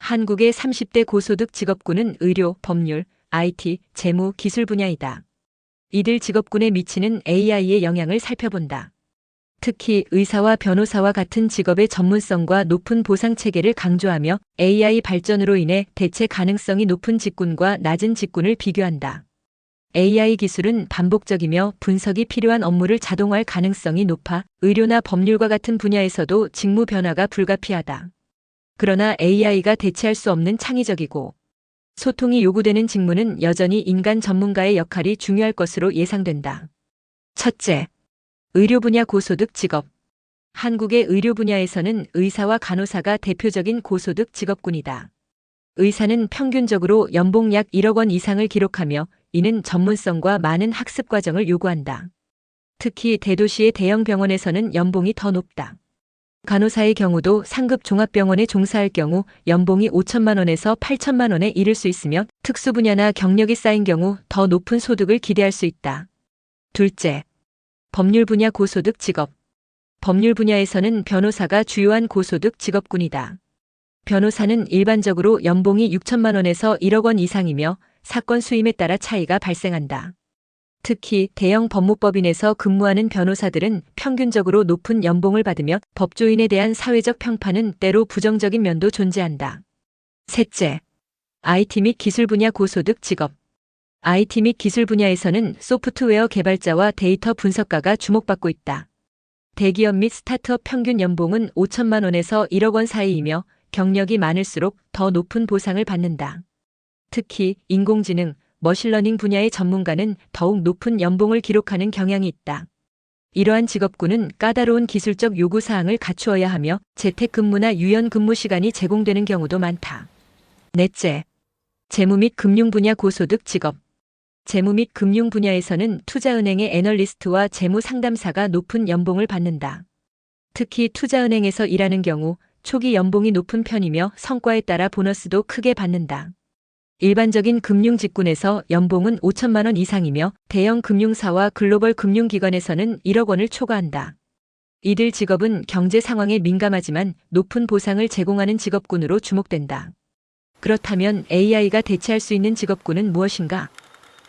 한국의 30대 고소득 직업군은 의료, 법률, IT, 재무, 기술 분야이다. 이들 직업군에 미치는 AI의 영향을 살펴본다. 특히 의사와 변호사와 같은 직업의 전문성과 높은 보상 체계를 강조하며 AI 발전으로 인해 대체 가능성이 높은 직군과 낮은 직군을 비교한다. AI 기술은 반복적이며 분석이 필요한 업무를 자동화할 가능성이 높아 의료나 법률과 같은 분야에서도 직무 변화가 불가피하다. 그러나 AI가 대체할 수 없는 창의적이고 소통이 요구되는 직무는 여전히 인간 전문가의 역할이 중요할 것으로 예상된다. 첫째, 의료 분야 고소득 직업. 한국의 의료 분야에서는 의사와 간호사가 대표적인 고소득 직업군이다. 의사는 평균적으로 연봉 약 1억 원 이상을 기록하며 이는 전문성과 많은 학습 과정을 요구한다. 특히 대도시의 대형 병원에서는 연봉이 더 높다. 간호사의 경우도 상급 종합병원에 종사할 경우 연봉이 5천만 원에서 8천만 원에 이를 수 있으며 특수 분야나 경력이 쌓인 경우 더 높은 소득을 기대할 수 있다. 둘째, 법률 분야 고소득 직업. 법률 분야에서는 변호사가 주요한 고소득 직업군이다. 변호사는 일반적으로 연봉이 6천만 원에서 1억 원 이상이며 사건 수임에 따라 차이가 발생한다. 특히 대형 법무법인에서 근무하는 변호사들은 평균적으로 높은 연봉을 받으며 법조인에 대한 사회적 평판은 때로 부정적인 면도 존재한다. 셋째, IT 및 기술 분야 고소득 직업. IT 및 기술 분야에서는 소프트웨어 개발자와 데이터 분석가가 주목받고 있다. 대기업 및 스타트업 평균 연봉은 5천만 원에서 1억 원 사이이며 경력이 많을수록 더 높은 보상을 받는다. 특히 인공지능, 머신러닝 분야의 전문가는 더욱 높은 연봉을 기록하는 경향이 있다. 이러한 직업군은 까다로운 기술적 요구사항을 갖추어야 하며 재택근무나 유연근무 시간이 제공되는 경우도 많다. 넷째, 재무 및 금융 분야 고소득 직업. 재무 및 금융 분야에서는 투자은행의 애널리스트와 재무 상담사가 높은 연봉을 받는다. 특히 투자은행에서 일하는 경우 초기 연봉이 높은 편이며 성과에 따라 보너스도 크게 받는다. 일반적인 금융 직군에서 연봉은 5천만 원 이상이며 대형 금융사와 글로벌 금융기관에서는 1억 원을 초과한다. 이들 직업은 경제 상황에 민감하지만 높은 보상을 제공하는 직업군으로 주목된다. 그렇다면 AI가 대체할 수 있는 직업군은 무엇인가?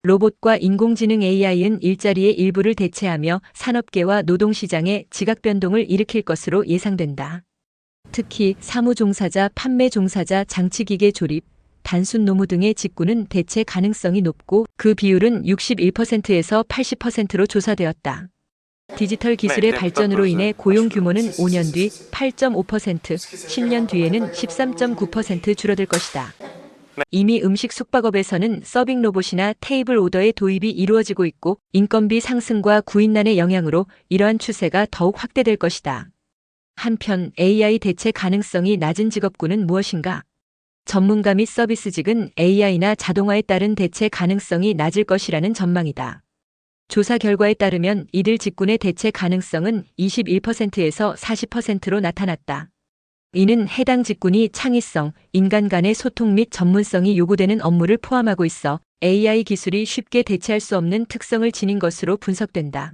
로봇과 인공지능 AI는 일자리의 일부를 대체하며 산업계와 노동시장에 지각 변동을 일으킬 것으로 예상된다. 특히 사무 종사자, 판매 종사자, 장치기계 조립, 단순 노무 등의 직군은 대체 가능성이 높고 그 비율은 61%에서 80%로 조사되었다. 디지털 기술의 발전으로 인해 고용 규모는 5년 뒤 8.5%, 10년 뒤에는 13.9% 줄어들 것이다. 이미 음식 숙박업에서는 서빙 로봇이나 테이블 오더의 도입이 이루어지고 있고 인건비 상승과 구인난의 영향으로 이러한 추세가 더욱 확대될 것이다. 한편 AI 대체 가능성이 낮은 직업군은 무엇인가? 전문가 및 서비스직은 AI나 자동화에 따른 대체 가능성이 낮을 것이라는 전망이다. 조사 결과에 따르면 이들 직군의 대체 가능성은 21%에서 40%로 나타났다. 이는 해당 직군이 창의성, 인간 간의 소통 및 전문성이 요구되는 업무를 포함하고 있어 AI 기술이 쉽게 대체할 수 없는 특성을 지닌 것으로 분석된다.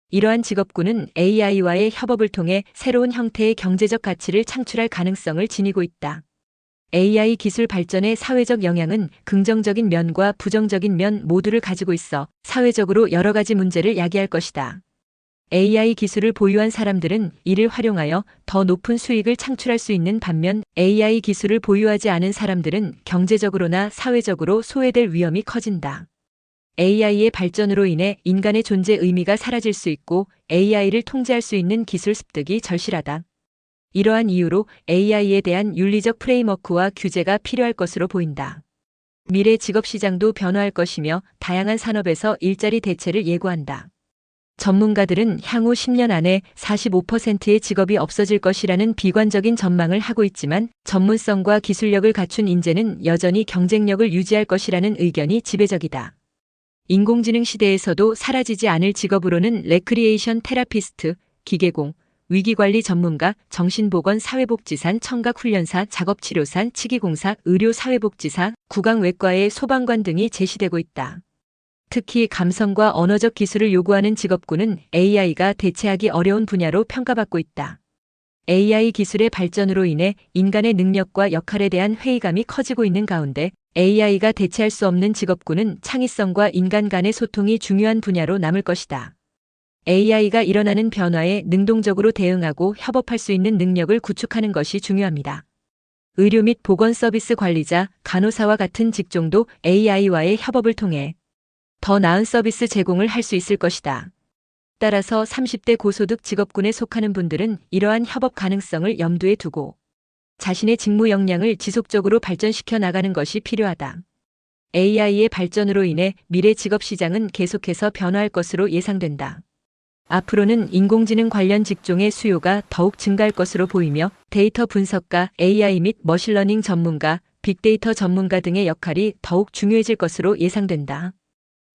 이러한 직업군은 AI와의 협업을 통해 새로운 형태의 경제적 가치를 창출할 가능성을 지니고 있다. AI 기술 발전의 사회적 영향은 긍정적인 면과 부정적인 면 모두를 가지고 있어 사회적으로 여러 가지 문제를 야기할 것이다. AI 기술을 보유한 사람들은 이를 활용하여 더 높은 수익을 창출할 수 있는 반면 AI 기술을 보유하지 않은 사람들은 경제적으로나 사회적으로 소외될 위험이 커진다. AI의 발전으로 인해 인간의 존재 의미가 사라질 수 있고 AI를 통제할 수 있는 기술 습득이 절실하다. 이러한 이유로 AI에 대한 윤리적 프레임워크와 규제가 필요할 것으로 보인다. 미래 직업시장도 변화할 것이며 다양한 산업에서 일자리 대체를 예고한다. 전문가들은 향후 10년 안에 45%의 직업이 없어질 것이라는 비관적인 전망을 하고 있지만 전문성과 기술력을 갖춘 인재는 여전히 경쟁력을 유지할 것이라는 의견이 지배적이다. 인공지능 시대에서도 사라지지 않을 직업으로는 레크리에이션 테라피스트, 기계공, 위기관리 전문가, 정신보건 사회복지산, 청각훈련사, 작업치료사, 치기공사, 의료사회복지사, 구강외과의 소방관 등이 제시되고 있다. 특히 감성과 언어적 기술을 요구하는 직업군은 AI가 대체하기 어려운 분야로 평가받고 있다. AI 기술의 발전으로 인해 인간의 능력과 역할에 대한 회의감이 커지고 있는 가운데 AI가 대체할 수 없는 직업군은 창의성과 인간 간의 소통이 중요한 분야로 남을 것이다. AI가 일어나는 변화에 능동적으로 대응하고 협업할 수 있는 능력을 구축하는 것이 중요합니다. 의료 및 보건 서비스 관리자, 간호사와 같은 직종도 AI와의 협업을 통해 더 나은 서비스 제공을 할 수 있을 것이다. 따라서 30대 고소득 직업군에 속하는 분들은 이러한 협업 가능성을 염두에 두고 자신의 직무 역량을 지속적으로 발전시켜 나가는 것이 필요하다. AI의 발전으로 인해 미래 직업 시장은 계속해서 변화할 것으로 예상된다. 앞으로는 인공지능 관련 직종의 수요가 더욱 증가할 것으로 보이며 데이터 분석가, AI 및 머신러닝 전문가, 빅데이터 전문가 등의 역할이 더욱 중요해질 것으로 예상된다.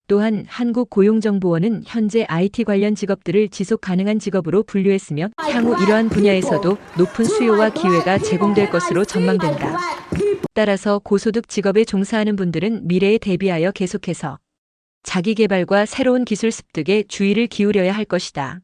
또한 한국고용정보원은 현재 IT 관련 직업들을 지속 가능한 직업으로 분류했으며 향후 이러한 분야에서도 높은 수요와 기회가 제공될 것으로 전망된다. 따라서 고소득 직업에 종사하는 분들은 미래에 대비하여 계속해서 자기 개발과 새로운 기술 습득에 주의를 기울여야 할 것이다.